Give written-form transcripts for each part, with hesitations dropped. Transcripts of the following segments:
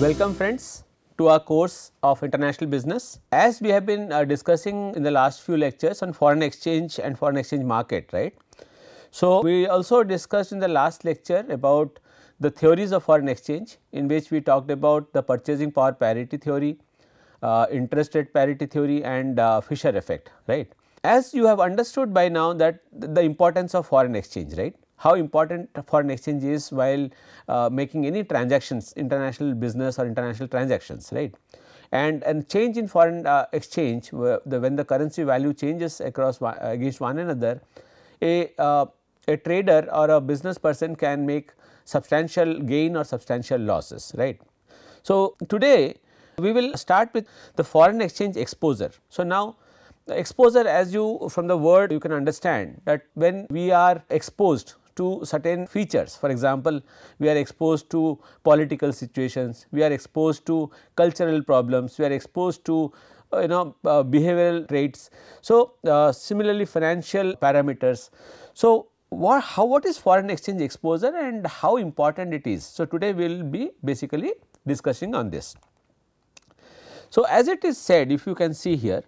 Welcome friends to our course of international business. As we have been discussing in the last few lectures on foreign exchange and foreign exchange market, right. So, we also discussed in the last lecture about the theories of foreign exchange, in which we talked about the purchasing power parity theory, interest rate parity theory and Fisher effect, right. As you have understood by now that the importance of foreign exchange, right, how important foreign exchange is while making any transactions, international business or international transactions, right. And change in foreign exchange, when the currency value changes across against one another, a trader or a business person can make substantial gain or substantial losses, right. So, today we will start with the foreign exchange exposure. So, now exposure, as you from the word you can understand that when we are exposed to certain features, for example, we are exposed to political situations, we are exposed to cultural problems, we are exposed to behavioral traits. So, similarly financial parameters. So, what is foreign exchange exposure and how important it is? So, today we will be basically discussing on this. So, as it is said, if you can see here,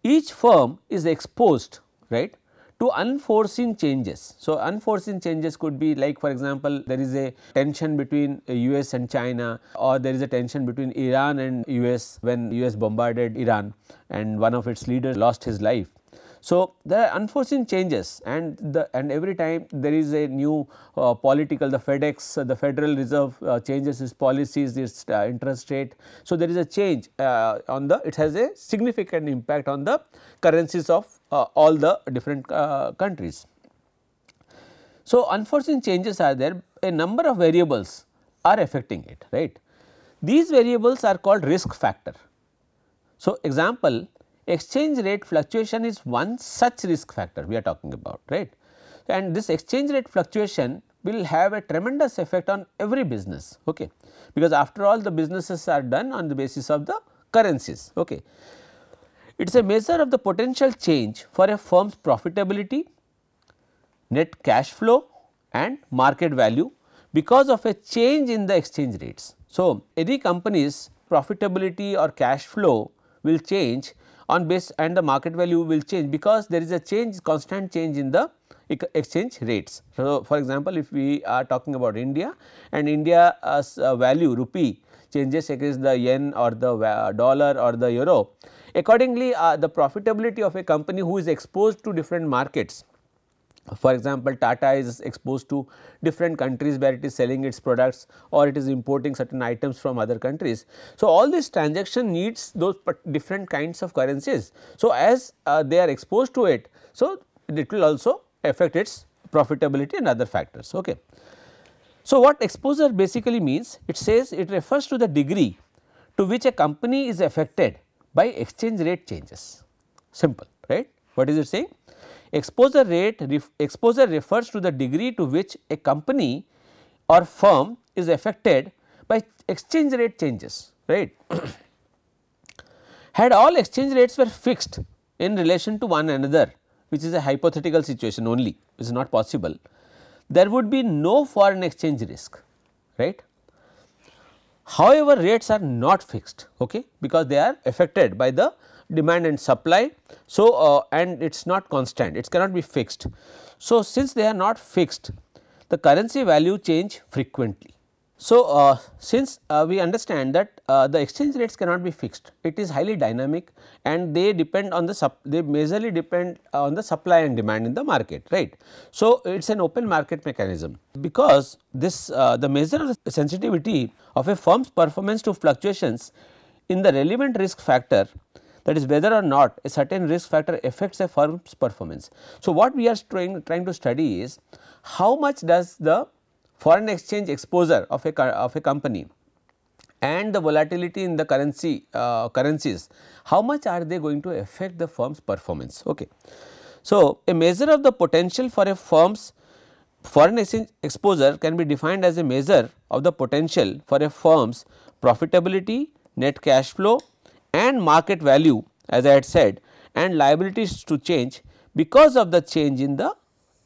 each firm is exposed, right, to unforeseen changes. So, unforeseen changes could be like, for example, there is a tension between US and China, or there is a tension between Iran and US when US bombarded Iran and one of its leaders lost his life. So, there are unforeseen changes and every time there is a new political, the FedEx, the Federal Reserve changes its policies, its interest rate. So, there is a change on it has a significant impact on the currencies of all the different countries. So, unforeseen changes are there, a number of variables are affecting it, right. These variables are called risk factor. So, example, exchange rate fluctuation is one such risk factor we are talking about, right, and this exchange rate fluctuation will have a tremendous effect on every business, okay, because after all the businesses are done on the basis of the currencies, okay. It is a measure of the potential change for a firm's profitability, net cash flow and market value because of a change in the exchange rates. So, any company's profitability or cash flow will change on base and the market value will change because there is a change, constant change in the exchange rates. So, for example, if we are talking about India and India's value rupee changes against the yen or the dollar or the euro, accordingly the profitability of a company who is exposed to different markets. For example, Tata is exposed to different countries where it is selling its products or it is importing certain items from other countries. So, all this transaction needs those different kinds of currencies. So, as they are exposed to it, so it will also affect its profitability and other factors. Okay. So, what exposure basically means? It says it refers to the degree to which a company is affected by exchange rate changes. Simple, right? What is it saying? Exposure refers to the degree to which a company or firm is affected by exchange rate changes, right. Had all exchange rates were fixed in relation to one another, which is a hypothetical situation only, which is not possible, there would be no foreign exchange risk, right. However, rates are not fixed, okay, because they are affected by the demand and supply. So, and it is not constant, it cannot be fixed. So, since they are not fixed, the currency value change frequently. So, since we understand that the exchange rates cannot be fixed, it is highly dynamic and they depend on they majorly depend on the supply and demand in the market, right. So, it is an open market mechanism because this the measure of the sensitivity of a firm's performance to fluctuations in the relevant risk factor, that is whether or not a certain risk factor affects a firm's performance. So, what we are trying to study is how much does the foreign exchange exposure of a company and the volatility in the currencies, how much are they going to affect the firm's performance. Okay. So, a measure of the potential for a firm's foreign exchange exposure can be defined as a measure of the potential for a firm's profitability, net cash flow and market value, as I had said, and liabilities to change because of the change in the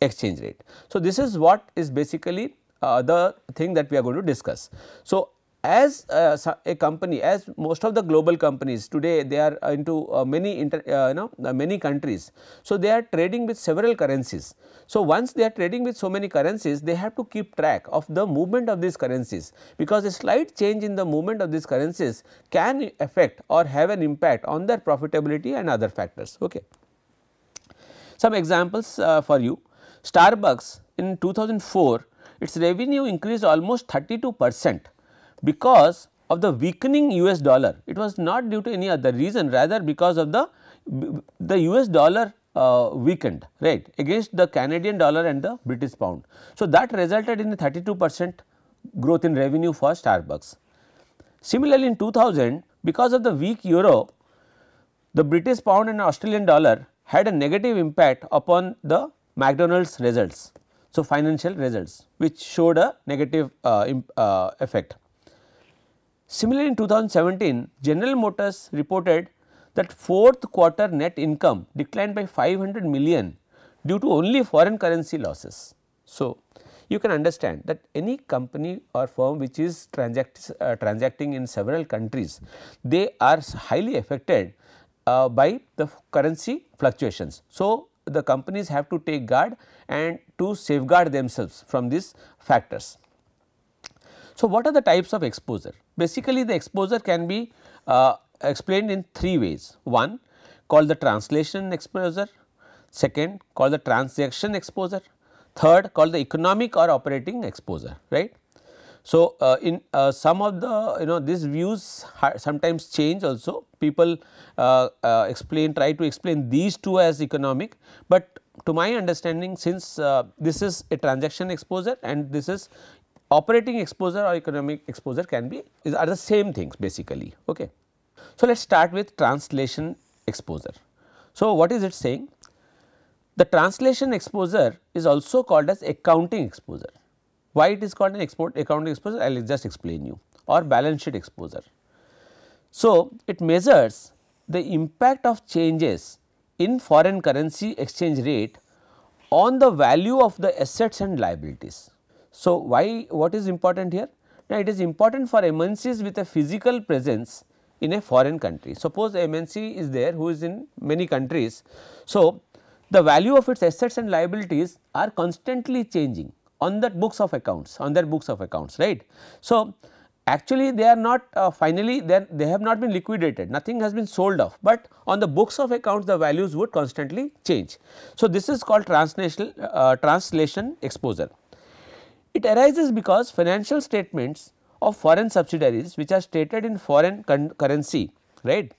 exchange rate. So, this is what is basically the thing that we are going to discuss. So, as a company, as most of the global companies today, they are into many countries. So, they are trading with several currencies. So, once they are trading with so many currencies, they have to keep track of the movement of these currencies, because a slight change in the movement of these currencies can affect or have an impact on their profitability and other factors. Okay. Some examples for you. Starbucks in 2004, its revenue increased almost 32% because of the weakening US dollar. It was not due to any other reason, rather because of the US dollar weakened, right, against the Canadian dollar and the British pound. So, that resulted in a 32% growth in revenue for Starbucks. Similarly, in 2000, because of the weak euro, the British pound and Australian dollar had a negative impact upon the McDonald's results. So, financial results, which showed a negative effect. Similarly, in 2017, General Motors reported that fourth quarter net income declined by 500 million due to only foreign currency losses. So, you can understand that any company or firm which is transacting in several countries, they are highly affected by the currency fluctuations. So, the companies have to take guard and to safeguard themselves from these factors. So, what are the types of exposure? Basically, the exposure can be explained in three ways. One, called the translation exposure, second called the transaction exposure, third called the economic or operating exposure, right. So, in some of the these views sometimes change also, people try to explain these two as economic, but to my understanding, since this is a transaction exposure and this is operating exposure or economic exposure, are the same things basically. Okay. So, let us start with translation exposure. So, what is it saying? The translation exposure is also called as accounting exposure. Why it is called an accounting exposure? I will just explain you, or balance sheet exposure. So, it measures the impact of changes in foreign currency exchange rate on the value of the assets and liabilities. So, what is important here? Now, it is important for MNCs with a physical presence in a foreign country. Suppose MNC is there who is in many countries. So, the value of its assets and liabilities are constantly changing on the books of accounts, right. So, actually they are not finally they have not been liquidated, nothing has been sold off, but on the books of accounts the values would constantly change. So, this is called translation exposure. It arises because financial statements of foreign subsidiaries which are stated in foreign currency, right,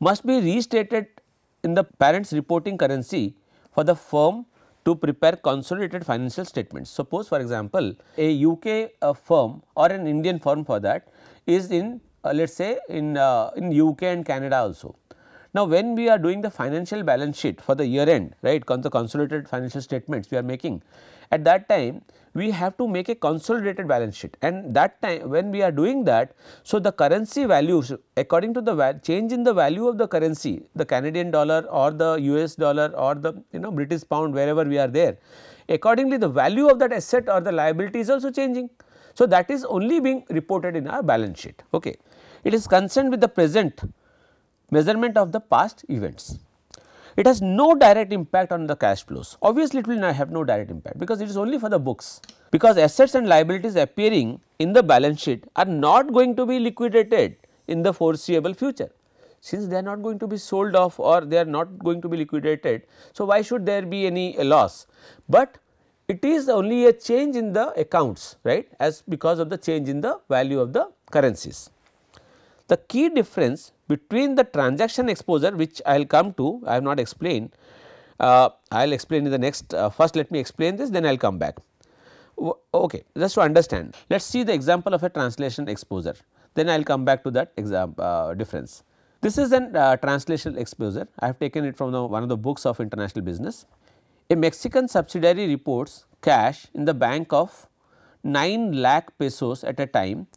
must be restated in the parent's reporting currency for the firm to prepare consolidated financial statements. Suppose for example, a UK firm or an Indian firm for that is in let us say in UK and Canada also. Now, when we are doing the financial balance sheet for the year end, right, the consolidated financial statements we are making, at that time we have to make a consolidated balance sheet, and that time when we are doing that, so the currency values according to the change in the value of the currency, the Canadian dollar or the US dollar or the British pound, wherever we are there, accordingly the value of that asset or the liability is also changing. So, that is only being reported in our balance sheet. Okay. It is concerned with the present measurement of the past events. It has no direct impact on the cash flows. Obviously, it will not have no direct impact, because it is only for the books, because assets and liabilities appearing in the balance sheet are not going to be liquidated in the foreseeable future. Since they are not going to be sold off or they are not going to be liquidated, so why should there be any loss? But it is only a change in the accounts, right, as because of the change in the value of the currencies. The key difference between the transaction exposure, which I will come to, I have not explained, I will explain in the next, first let me explain this, then I will come back. Okay, just to understand, let us see the example of a translation exposure, then I will come back to that difference. This is an translation exposure, I have taken it from one of the books of international business. A Mexican subsidiary reports cash in the bank of 9 lakh pesos at a time,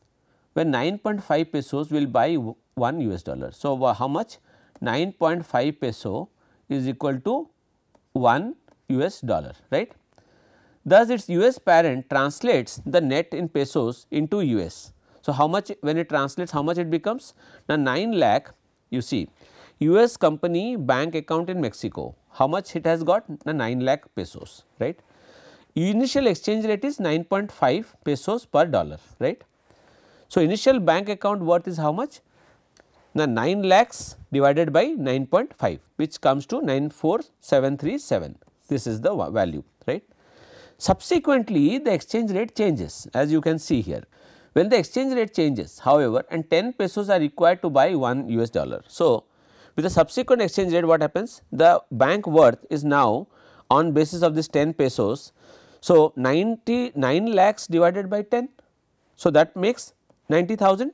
when 9.5 pesos will buy 1 US dollar. So, how much? 9.5 peso is equal to 1 US dollar, right. Thus, its US parent translates the net in pesos into US. So, how much when it translates, how much it becomes? Now, 9 lakh, you see US company bank account in Mexico, how much it has got? Now, 9 lakh pesos, right. Initial exchange rate is 9.5 pesos per dollar, right. So, initial bank account worth is how much? Now, 9 lakhs divided by 9.5, which comes to 94737, this is the value, right. Subsequently, the exchange rate changes, as you can see here. When the exchange rate changes, however, and 10 pesos are required to buy 1 US dollar. So, with the subsequent exchange rate, what happens? The bank worth is now on basis of this 10 pesos. So, 99 lakhs divided by 10. So, that makes 90,000.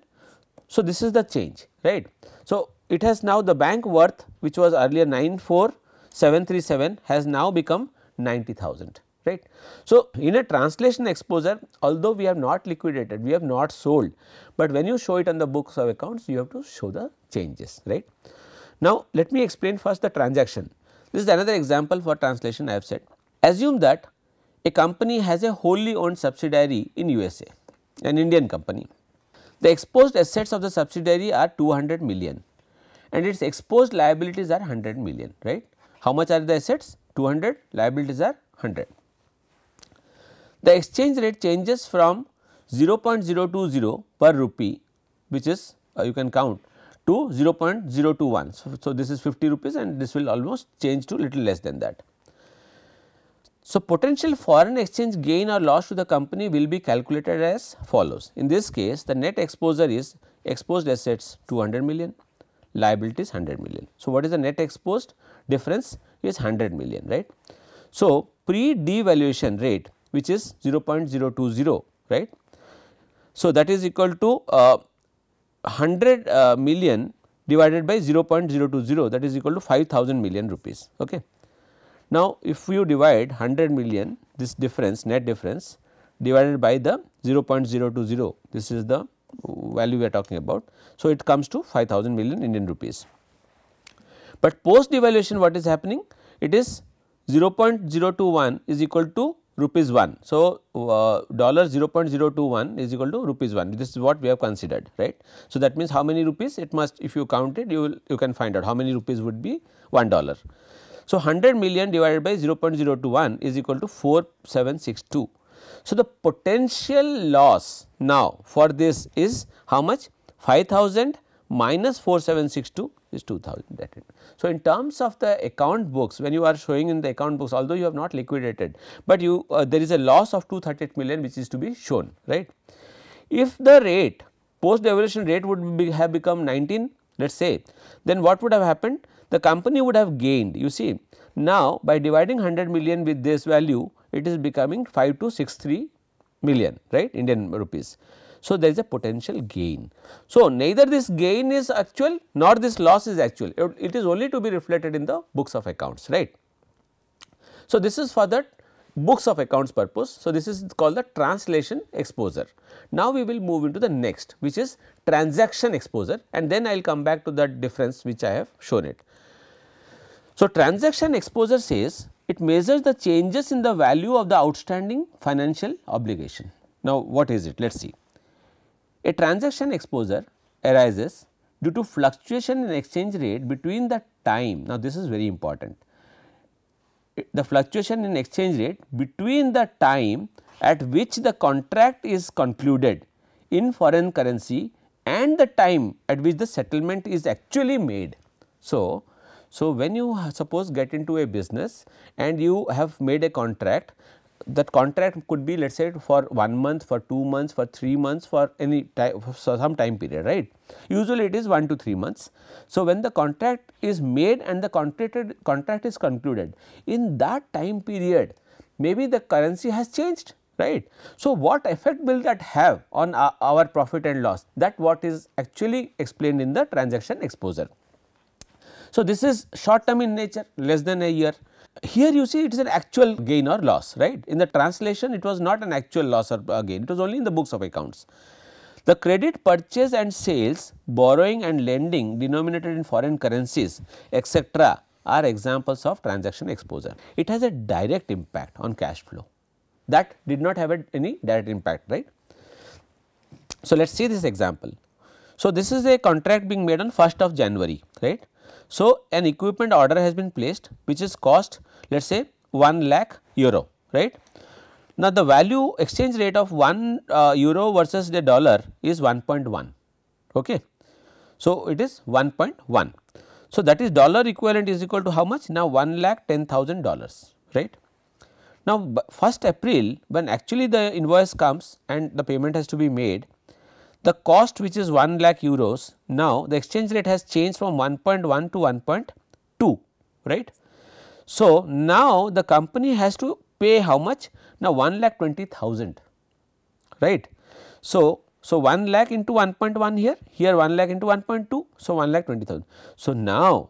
So, this is the change, right. So, it has now the bank worth, which was earlier 94737, has now become 90,000, right. So, in a translation exposure, although we have not liquidated, we have not sold, but when you show it on the books of accounts, you have to show the changes, right. Now, let me explain first the transaction. This is another example for translation I have said. Assume that a company has a wholly owned subsidiary in USA, an Indian company. The exposed assets of the subsidiary are 200 million and its exposed liabilities are 100 million, right. How much are the assets? 200, liabilities are 100. The exchange rate changes from 0.020 per rupee, which is you can count, to 0.021. So, this is 50 rupees and this will almost change to little less than that. So, potential foreign exchange gain or loss to the company will be calculated as follows. In this case, the net exposure is exposed assets 200 million, liabilities 100 million. So, what is the net exposed difference is 100 million, right. So, pre-devaluation rate, which is 0.020, right. So, that is equal to 100 million divided by 0.020, that is equal to 5000 million rupees. Okay. Now, if you divide 100 million, this difference, net difference, divided by the 0.020, this is the value we are talking about. So, it comes to 5000 million Indian rupees. But post devaluation, what is happening? It is 0.021 is equal to rupees 1. So, dollar 0.021 is equal to rupees 1. This is what we have considered, right. So, that means how many rupees it must, if you count it, you can find out how many rupees would be $1. So, 100 million divided by 0.021 is equal to 4762. So, the potential loss now for this is how much? 5000 minus 4762 is 2000. That is. So, in terms of the account books, when you are showing in the account books, although you have not liquidated, but you there is a loss of 238 million which is to be shown, right. If the rate, post devaluation rate would have become 19, let us say, then what would have happened? The company would have gained, you see. Now, by dividing 100 million with this value, it is becoming 5263 million, right, Indian rupees. So, there is a potential gain. So, neither this gain is actual nor this loss is actual, it is only to be reflected in the books of accounts, right. So, this is for the books of accounts purpose. So, this is called the translation exposure. Now, we will move into the next, which is transaction exposure, and then I will come back to that difference which I have shown it. So, transaction exposure says it measures the changes in the value of the outstanding financial obligation. Now, what is it? Let us see. A transaction exposure arises due to fluctuation in exchange rate between the time. Now, this is very important. The fluctuation in exchange rate between the time at which the contract is concluded in foreign currency and the time at which the settlement is actually made. So, when you suppose get into a business and you have made a contract, that contract could be, let us say, for 1 month, for 2 months, for 3 months, for any time, for some time period, right. Usually it is 1 to 3 months. So, when the contract is made and the contract is concluded, in that time period maybe the currency has changed, right. So, what effect will that have on our profit and loss? That what is actually explained in the transaction exposure. So, this is short term in nature, less than a year. Here you see it is an actual gain or loss, right. In the translation it was not an actual loss or gain, it was only in the books of accounts. The credit purchase and sales, borrowing and lending denominated in foreign currencies, etc., are examples of transaction exposure. It has a direct impact on cash flow, that did not have any direct impact, right. So, let us see this example. So, this is a contract being made on 1st of January, right. So, an equipment order has been placed which is cost let us say 1 lakh euro, right. Now, the value exchange rate of 1 euro versus the dollar is 1.1. Okay. So, it is 1.1. So, that is dollar equivalent is equal to how much? Now, $1,10,000, right. Now, 1st April when actually the invoice comes and the payment has to be made, the cost which is 1 lakh euros, now the exchange rate has changed from 1.1 to 1.2, right. So, now the company has to pay how much? Now, 1,20,000, right. So, 1 lakh into 1.1 here 1 lakh into 1.2. So, 1,20,000. So, now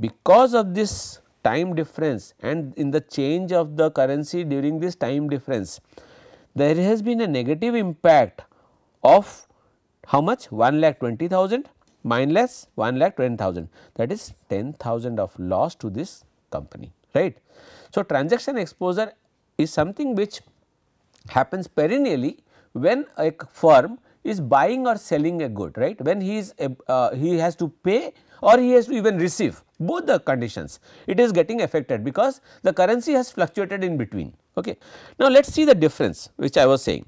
because of this time difference and in the change of the currency during this time difference, there has been a negative impact of how much? 1,20,000 minus 1,10,000, that is 10,000 of loss to this company, right. So, transaction exposure is something which happens perennially when a firm is buying or selling a good, right. When he is he has to pay or he has to even receive, both the conditions it is getting affected because the currency has fluctuated in between. Okay. Now, let us see the difference which I was saying.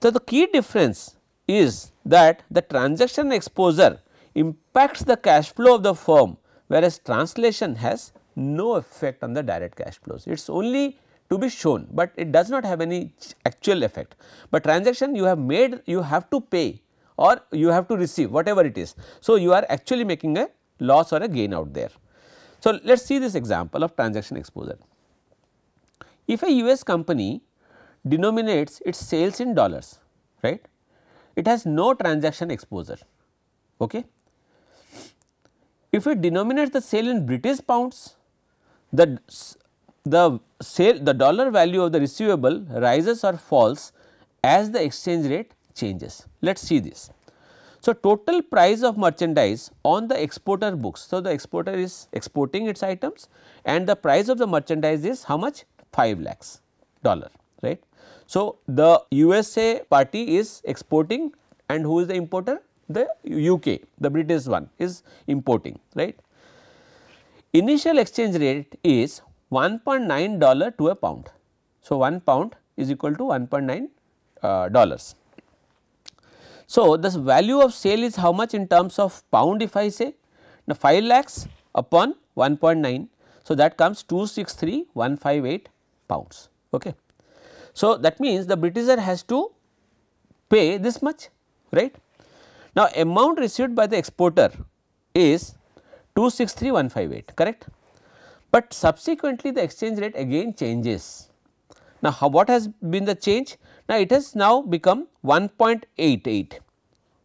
So, the key difference is that the transaction exposure impacts the cash flow of the firm, whereas translation has no effect on the direct cash flows. It is only to be shown, but it does not have any actual effect. But transaction you have made, you have to pay or you have to receive whatever it is. So, you are actually making a loss or a gain out there. So, let us see this example of transaction exposure. If a US company denominates its sales in dollars, right, it has no transaction exposure. Okay. If it denominates the sale in British pounds, the dollar value of the receivable rises or falls as the exchange rate changes. Let us see this. So, total price of merchandise on the exporter books. So, the exporter is exporting its items and the price of the merchandise is how much? 5 lakhs dollar, right. So, the USA party is exporting and who is the importer? The UK, the British one is importing, right. Initial exchange rate is $1.9 to a pound. So, 1 pound is equal to $1.9 dollars. So, the value of sale is how much in terms of pound if I say? Now, 5 lakhs upon 1.9. So, that comes 263,158 pounds. Okay. So, that means the Britisher has to pay this much, right. Now, amount received by the exporter is 263,158, correct. But subsequently the exchange rate again changes. Now, what has been the change? Now, it has now become 1.88.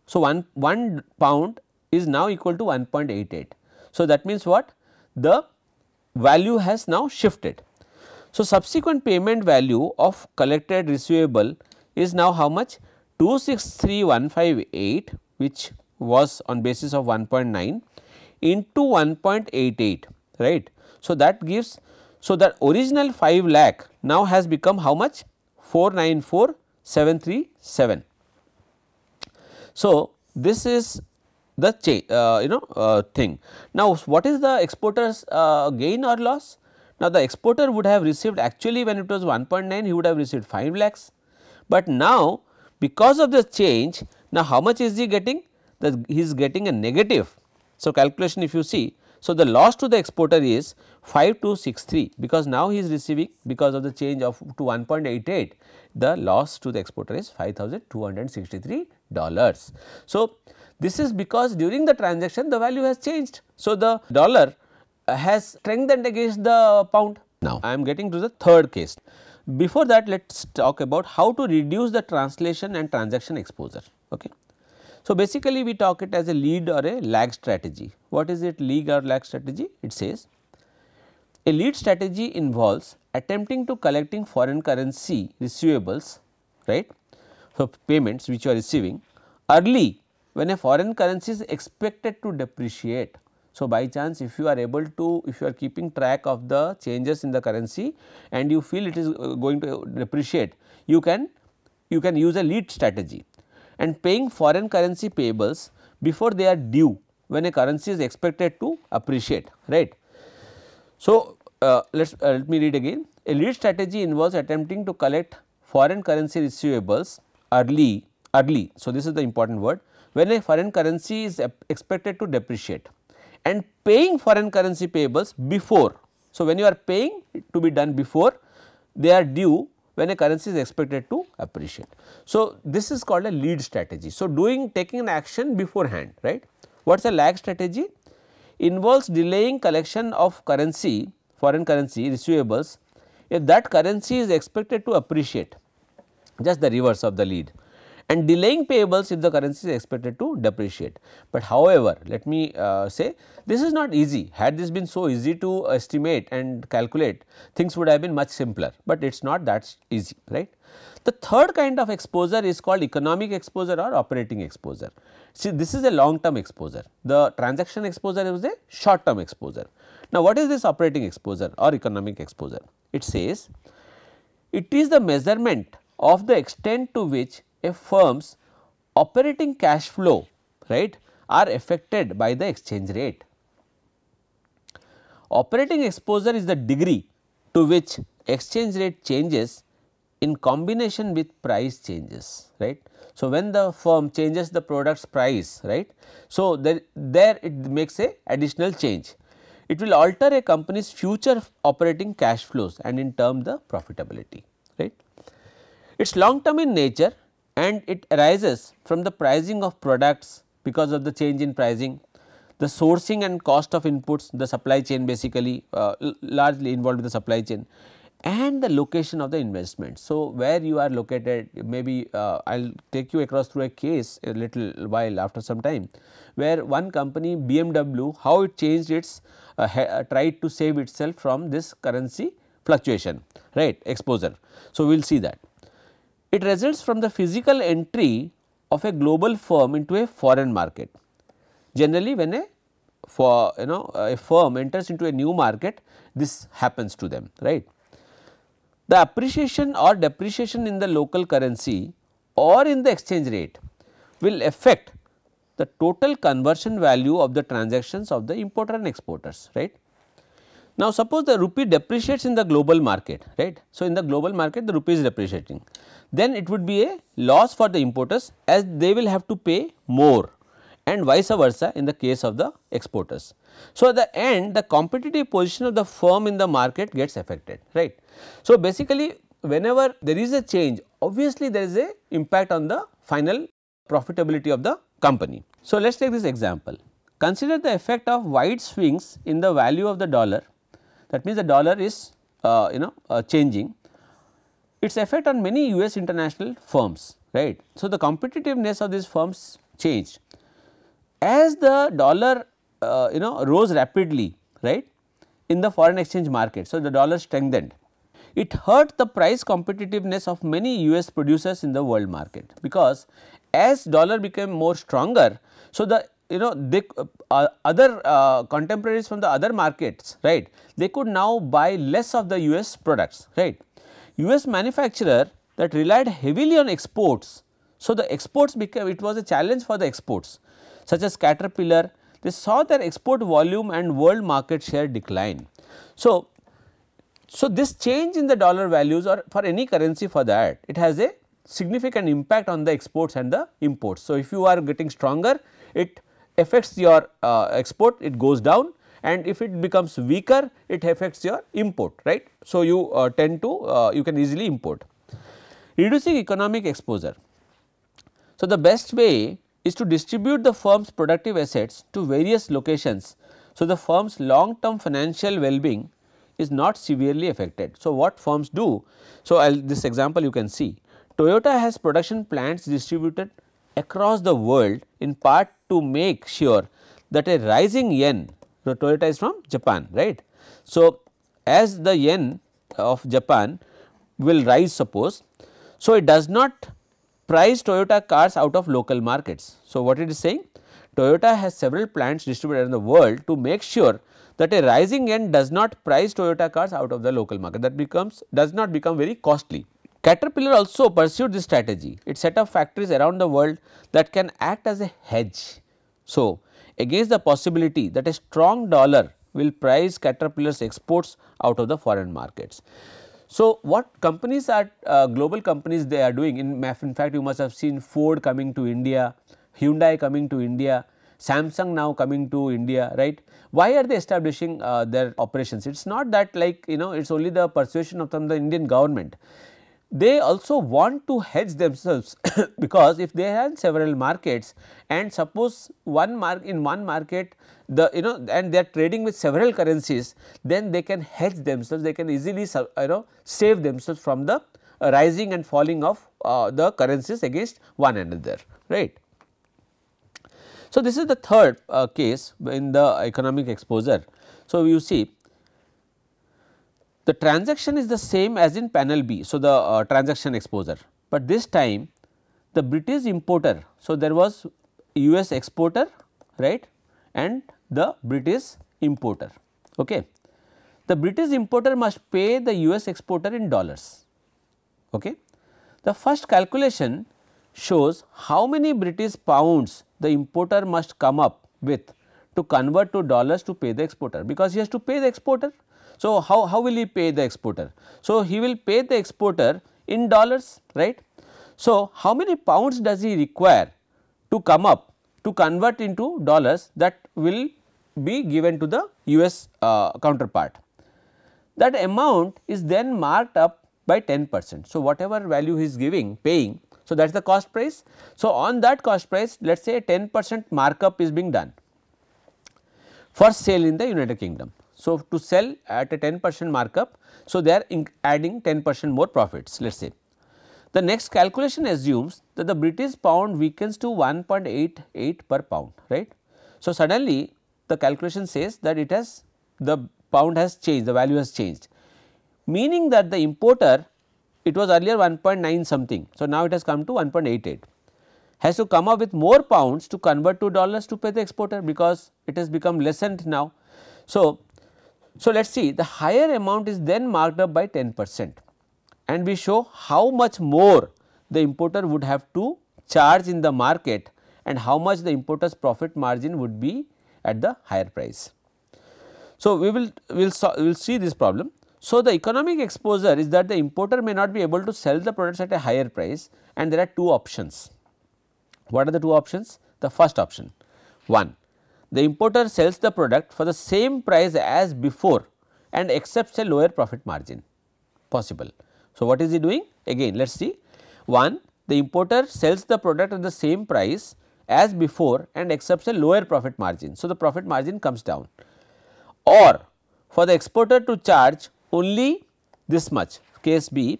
So, 1 pound is now equal to 1.88. So, that means what? The value has now shifted. So, subsequent payment value of collected receivable is now how much? 263,158, which was on basis of 1.9 into 1.88, right. So, that gives, so that original 5 lakh now has become how much? 494,737. So, this is the thing. Now, what is the exporter's gain or loss? Now, the exporter would have received actually when it was 1.9 he would have received 5 lakhs, but now because of the change, now how much is he getting? He is getting a negative. So, calculation if you see, so the loss to the exporter is 5263 because now he is receiving because of the change of to 1.88, the loss to the exporter is $5,263. So, this is because during the transaction the value has changed. So, the dollar has strengthened against the pound. Now, I am getting to the third case. Before that, let us talk about how to reduce the translation and transaction exposure. Okay. So, basically we talk it as a lead or a lag strategy. What is it, lead or lag strategy? It says a lead strategy involves attempting to collecting foreign currency receivables, right, for payments which you are receiving early when a foreign currency is expected to depreciate. So, by chance if you are able to, if you are keeping track of the changes in the currency and you feel it is going to depreciate, you can use a lead strategy. and paying foreign currency payables before they are due when a currency is expected to appreciate, right. So, let me read again. A lead strategy involves attempting to collect foreign currency receivables early. So, this is the important word, when a foreign currency is expected to depreciate, and paying foreign currency payables before. So, when you are paying, to be done before they are due when a currency is expected to appreciate. So, this is called a lead strategy. So, taking an action beforehand, right. What is a lag strategy? Involves delaying collection of currency, foreign currency receivables if that currency is expected to appreciate, just the reverse of the lead, and delaying payables if the currency is expected to depreciate. But however, let me say this is not easy. Had this been so easy to estimate and calculate, things would have been much simpler, but it is not that easy, right. The third kind of exposure is called economic exposure or operating exposure. See, this is a long term exposure, the transaction exposure is a short term exposure. Now, what is this operating exposure or economic exposure? It says it is the measurement of the extent to which a firm's operating cash flow, right, are affected by the exchange rate. Operating exposure is the degree to which exchange rate changes in combination with price changes, right. So, when the firm changes the product's price, right, so there it makes a additional change. It will alter a company's future operating cash flows and in turn the profitability, right. It is long term in nature and it arises from the pricing of products because of the change in pricing, the sourcing and cost of inputs, the supply chain basically largely involved with the supply chain, and the location of the investment. So, where you are located, maybe I will take you across through a case a little while after some time, where one company BMW, how it changed its tried to save itself from this currency fluctuation, right, exposure. So, we will see that. It results from the physical entry of a global firm into a foreign market. Generally, when a firm enters into a new market, this happens to them, right. The appreciation or depreciation in the local currency or in the exchange rate will affect the total conversion value of the transactions of the importer and exporters, right. Now, suppose the rupee depreciates in the global market, right. So, in the global market the rupee is depreciating, then it would be a loss for the importers as they will have to pay more, and vice versa in the case of the exporters. So, at the end the competitive position of the firm in the market gets affected, right. So, basically whenever there is a change, obviously there is a impact on the final profitability of the company. So, let us take this example. Consider the effect of wide swings in the value of the dollar, that means the dollar is changing, its effect on many US international firms, right. So, the competitiveness of these firms changed as the dollar rose rapidly, right, in the foreign exchange market. So, the dollar strengthened. It hurt the price competitiveness of many US producers in the world market, because as dollar became more stronger, so the other contemporaries from the other markets, right, they could now buy less of the US products, right. US manufacturer that relied heavily on exports. So, the exports became, it was a challenge for the exports, such as Caterpillar, they saw their export volume and world market share decline. So, this change in the dollar values, or for any currency for that, it has a significant impact on the exports and the imports. So, if you are getting stronger, it affects your export, it goes down, and if it becomes weaker, it affects your import, right. So, you tend to you can easily import. Reducing economic exposure. So, the best way is to distribute the firm's productive assets to various locations. So, the firm's long term financial well-being is not severely affected. So, what firms do? So, this example you can see, Toyota has production plants distributed across the world in part to make sure that a rising yen, so Toyota is from Japan, right. So, as the yen of Japan will rise, suppose, so it does not price Toyota cars out of local markets. So, what it is saying? Toyota has several plants distributed around the world to make sure that a rising yen does not price Toyota cars out of the local market, that does not become very costly. Caterpillar also pursued this strategy. It set up factories around the world that can act as a hedge. So, against the possibility that a strong dollar will price Caterpillar's exports out of the foreign markets. So, what companies are global companies they are doing, in fact you must have seen Ford coming to India, Hyundai coming to India, Samsung now coming to India, right. Why are they establishing their operations? It is not that, like, you know, it is only the persuasion of the Indian government. They also want to hedge themselves because if they have several markets and suppose in one market the and they are trading with several currencies, then they can hedge themselves, they can easily save themselves from the rising and falling of the currencies against one another, right. So, this is the third case in the economic exposure. So, you see the transaction is the same as in panel B. So, the transaction exposure, but this time the British importer. So, there was US exporter, right, and the British importer. Okay. The British importer must pay the US exporter in dollars. Okay. The first calculation shows how many British pounds the importer must come up with to convert to dollars to pay the exporter, because he has to pay the exporter. So, how will he pay the exporter? So, he will pay the exporter in dollars, right. So, how many pounds does he require to come up to convert into dollars that will be given to the US counterpart? That amount is then marked up by 10%. So, whatever value he is paying, so that is the cost price. So, on that cost price, let us say 10% markup is being done for sale in the United Kingdom. So, to sell at a 10% markup, so they are adding 10% more profits, let us say. The next calculation assumes that the British pound weakens to 1.88 per pound, right. So, suddenly the calculation says that the pound has changed, the value has changed, meaning that the importer, it was earlier 1.9 something. So, now it has come to 1.88, has to come up with more pounds to convert to dollars to pay the exporter, because it has become lessened now. So, let us see, the higher amount is then marked up by 10%, and we show how much more the importer would have to charge in the market and how much the importer's profit margin would be at the higher price. So, we will see this problem. So, the economic exposure is that the importer may not be able to sell the products at a higher price, and there are two options. What are the two options? The first option, 1, the importer sells the product for the same price as before and accepts a lower profit margin, possible. So, what is he doing? Again let us see, 1, the importer sells the product at the same price as before and accepts a lower profit margin. So, the profit margin comes down, or for the exporter to charge only this much, case B,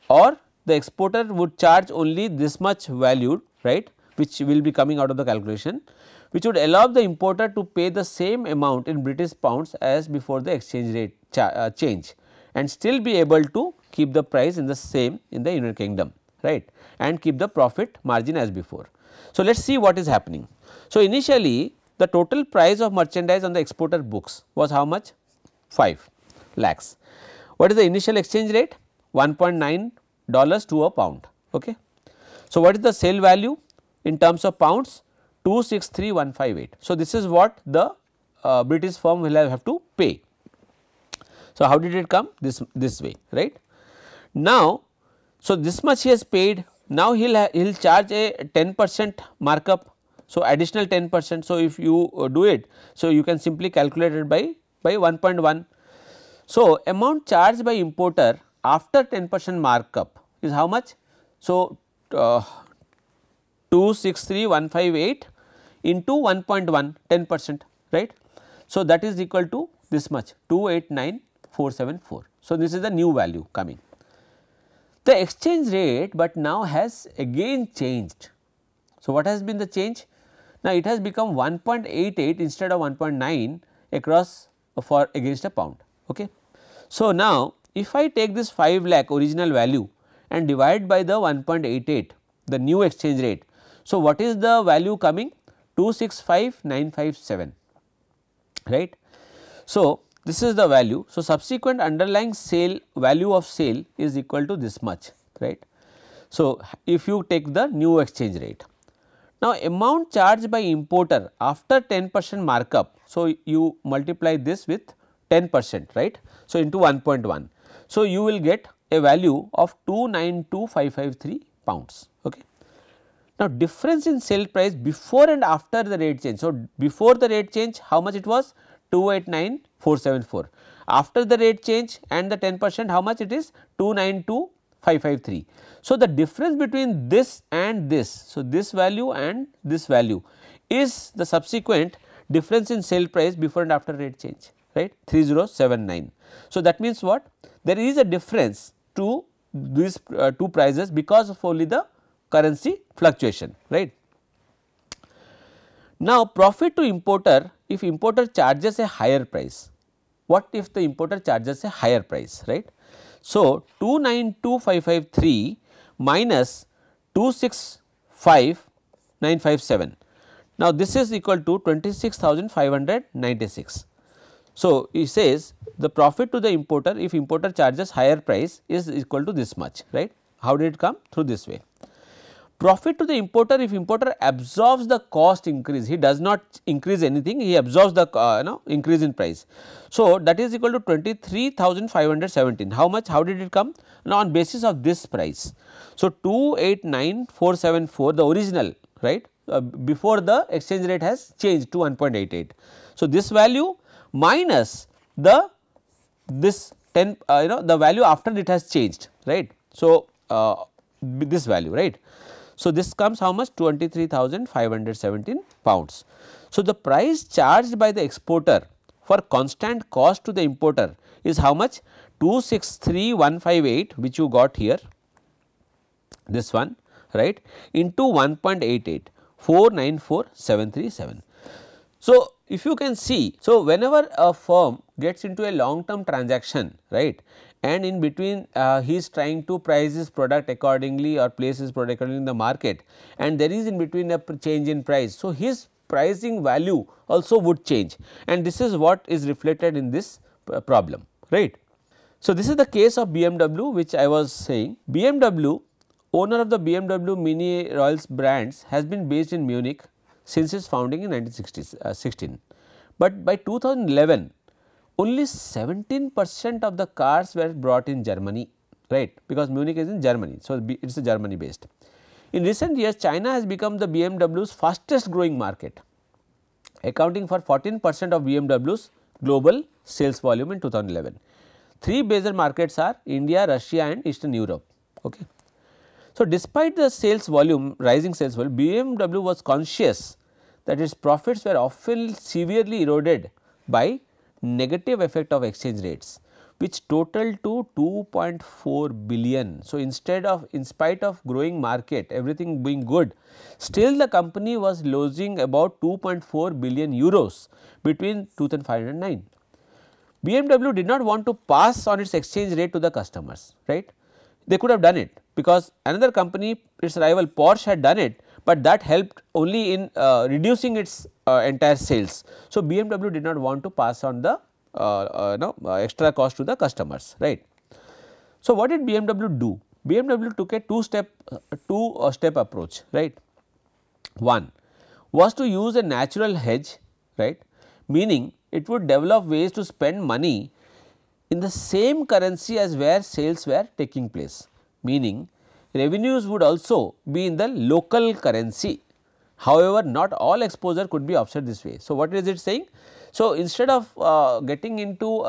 or the exporter would charge only this much value, right, which will be coming out of the calculation, which would allow the importer to pay the same amount in British pounds as before the exchange rate change, and still be able to keep the price in the same in the United Kingdom, right, and keep the profit margin as before. So, let us see what is happening. So, initially the total price of merchandise on the exporter books was how much? 5 lakhs. What is the initial exchange rate? $1.9 to a pound. Okay. So, what is the sale value in terms of pounds? 263,158. So, this is what the British firm will have to pay. So, how did it come? This way, right. Now, so this much he has paid. Now, he will charge a 10% markup. So, additional 10%. So, if you do it, so you can simply calculate it by 1.1. So, amount charged by importer after 10% markup is how much? So, 263,158 into 1.1, 10%, right. So, that is equal to this much, 289,474. So, this is the new value coming. The exchange rate, but now has again changed. So, what has been the change? Now, it has become 1.88 instead of 1.9 across for against a pound. Okay. So, now if I take this 5 lakh original value and divide by the 1.88, the new exchange rate. So, what is the value coming? 265,957, right. So, this is the value. So, subsequent underlying sale value of sale is equal to this much, right. So, if you take the new exchange rate. Now, amount charged by importer after 10% markup. So, you multiply this with 10%, right. So, into 1.1. So, you will get a value of 292,553 pounds. Okay. Now, difference in sale price before and after the rate change. So, before the rate change how much it was? 289,474. After the rate change and the 10% how much it is? 292,553. So, the difference between this and this, so this value and this value is the subsequent difference in sale price before and after rate change, right, 3079. So, that means what? There is a difference to these two prices because of only the currency fluctuation, right. Now, profit to importer, if importer charges a higher price, what if the importer charges a higher price, right. So, 292,553 minus 265,957. Now, this is equal to 26,596. So, he says the profit to the importer if importer charges higher price is equal to this much, right. How did it come? Through this way. Profit to the importer if importer absorbs the cost increase, he does not increase anything, he absorbs the increase in price. So, that is equal to 23,517. How much? How did it come? Now, on basis of this price. So, 289,474 the original, right, before the exchange rate has changed to 1.88. So, this value minus the this 10 the value after it has changed, right. So, this value, right. So, this comes how much? 23,517 pounds. So, the price charged by the exporter for constant cost to the importer is how much? 263,158 which you got here, this one, right, into 1.88, 494,737. So, if you can see, so whenever a firm gets into a long term transaction, right, and in between he is trying to price his product accordingly or place his product accordingly in the market, and there is in between a change in price. So, his pricing value also would change, and this is what is reflected in this problem, right. So, this is the case of BMW which I was saying. BMW, owner of the BMW Mini Royals brands, has been based in Munich since its founding in 1916, but by 2011 only 17% of the cars were brought in Germany, right, because Munich is in Germany. So, it is a Germany based. In recent years, China has become the BMW's fastest growing market, accounting for 14% of BMW's global sales volume in 2011. Three major markets are India, Russia and Eastern Europe. Okay. So, despite the sales volume, rising sales volume, BMW was conscious that its profits were often severely eroded by negative effect of exchange rates, which totaled to 2.4 billion. So, in spite of growing market, everything being good, still the company was losing about 2.4 billion euros between 2005 and 9. BMW did not want to pass on its exchange rate to the customers, right. They could have done it because another company, its rival Porsche, had done it, but that helped only in reducing its entire sales. So, BMW did not want to pass on the extra cost to the customers, right. So, what did BMW do? BMW took a two-step approach, right. One was to use a natural hedge, right, meaning it would develop ways to spend money in the same currency as where sales were taking place, meaning revenues would also be in the local currency. However, not all exposure could be offset this way. So, what is it saying? So, instead of getting into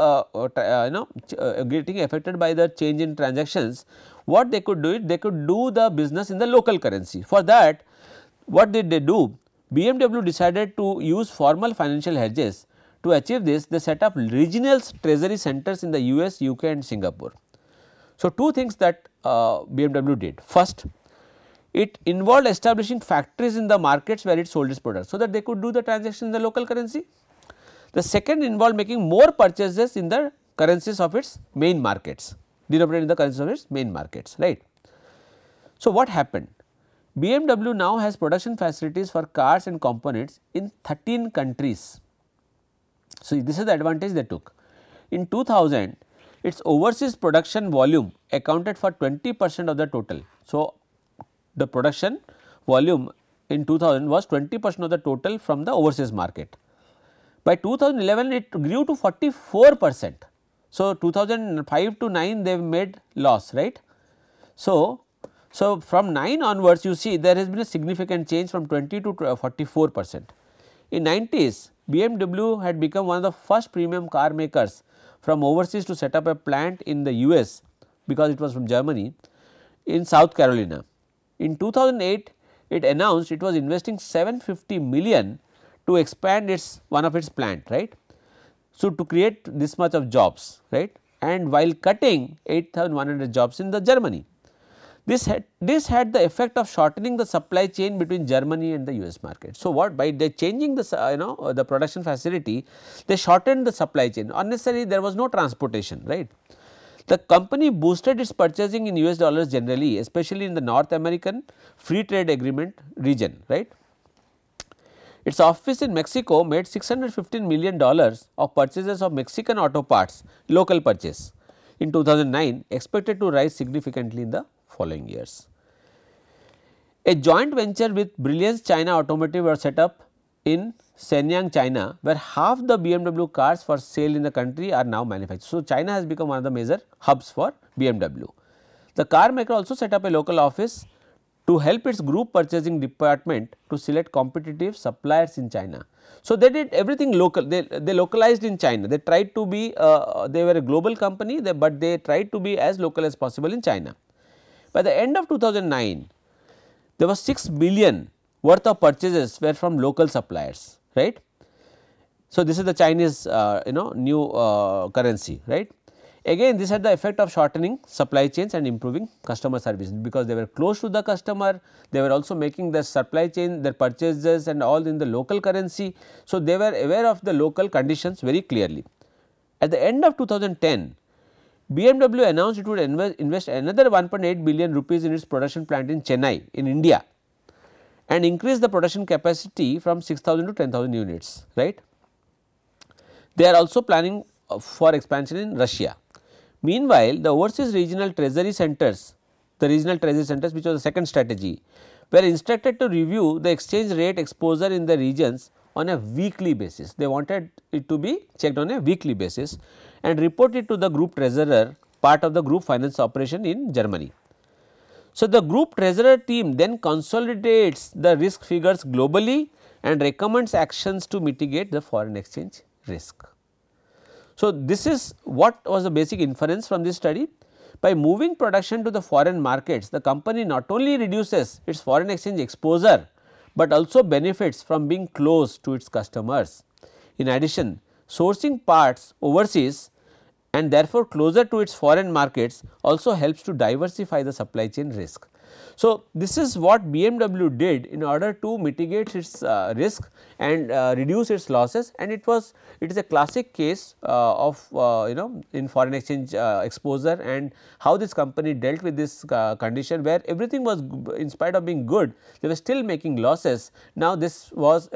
getting affected by the change in transactions, what they could do it, they could do the business in the local currency. For that, what did they do? BMW decided to use formal financial hedges. To achieve this, they set up regional treasury centers in the US, UK and Singapore. So, two things that BMW did. First, it involved establishing factories in the markets where it sold its products, so that they could do the transaction in the local currency. The second involved making more purchases in the currencies of its main markets, denominated in the currencies of its main markets, right. So, what happened? BMW now has production facilities for cars and components in 13 countries. So, this is the advantage they took. In 2000, its overseas production volume accounted for 20% of the total. So, the production volume in 2000 was 20% of the total from the overseas market. By 2011 it grew to 44%. So, 2005 to 9 they made loss, right. So, from 9 onwards you see there has been a significant change from 20 to 44%. In 90s BMW had become one of the first premium car makers from overseas to set up a plant in the US, because it was from Germany, in South Carolina. In 2008 it announced it was investing 750 million to expand one of its plant, right. So, to create this much of jobs, right, and while cutting 8,100 jobs in the Germany. This had the effect of shortening the supply chain between Germany and the US market. So, what by they changing the the production facility, they shortened the supply chain. Unnecessarily there was no transportation, right. The company boosted its purchasing in US dollars generally, especially in the North American free trade agreement region, right. Its office in Mexico made $615 million of purchases of Mexican auto parts, local purchase in 2009, expected to rise significantly in the following years. A joint venture with Brilliance China Automotive was set up in Shenyang, China, where half the BMW cars for sale in the country are now manufactured. So, China has become one of the major hubs for BMW. The car maker also set up a local office to help its group purchasing department to select competitive suppliers in China. So, they did everything local, they localized in China, they tried to be, they were a global company, but they tried to be as local as possible in China. By the end of 2009, there was 6 billion worth of purchases were from local suppliers, right. So, this is the Chinese new currency, right. Again this had the effect of shortening supply chains and improving customer service, because they were close to the customer, they were also making their supply chain, their purchases and all in the local currency. So, they were aware of the local conditions very clearly. At the end of 2010, BMW announced it would invest another 1.8 billion rupees in its production plant in Chennai in India and increase the production capacity from 6,000 to 10,000 units, right. They are also planning for expansion in Russia. Meanwhile, the overseas regional treasury centers, which was the second strategy, were instructed to review the exchange rate exposure in the regions on a weekly basis. They wanted it to be checked on a weekly basis and report it to the group treasurer, part of the group finance operation in Germany. So, the group treasurer team then consolidates the risk figures globally and recommends actions to mitigate the foreign exchange risk. So, this is what was the basic inference from this study. By moving production to the foreign markets, the company not only reduces its foreign exchange exposure, but also benefits from being close to its customers. In addition, sourcing parts overseas and therefore closer to its foreign markets also helps to diversify the supply chain risk. So, this is what BMW did in order to mitigate its risk and reduce its losses, and it is a classic case of in foreign exchange exposure, and how this company dealt with this condition where everything was, in spite of being good, they were still making losses. Now, there was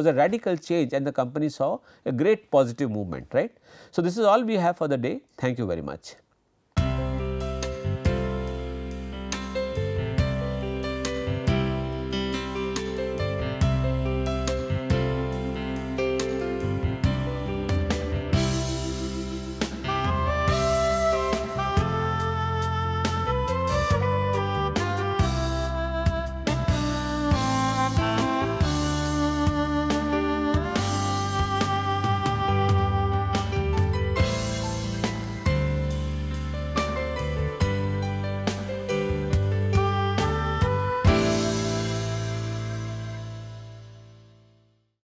a radical change and the company saw a great positive movement, right. So, this is all we have for the day. Thank you very much.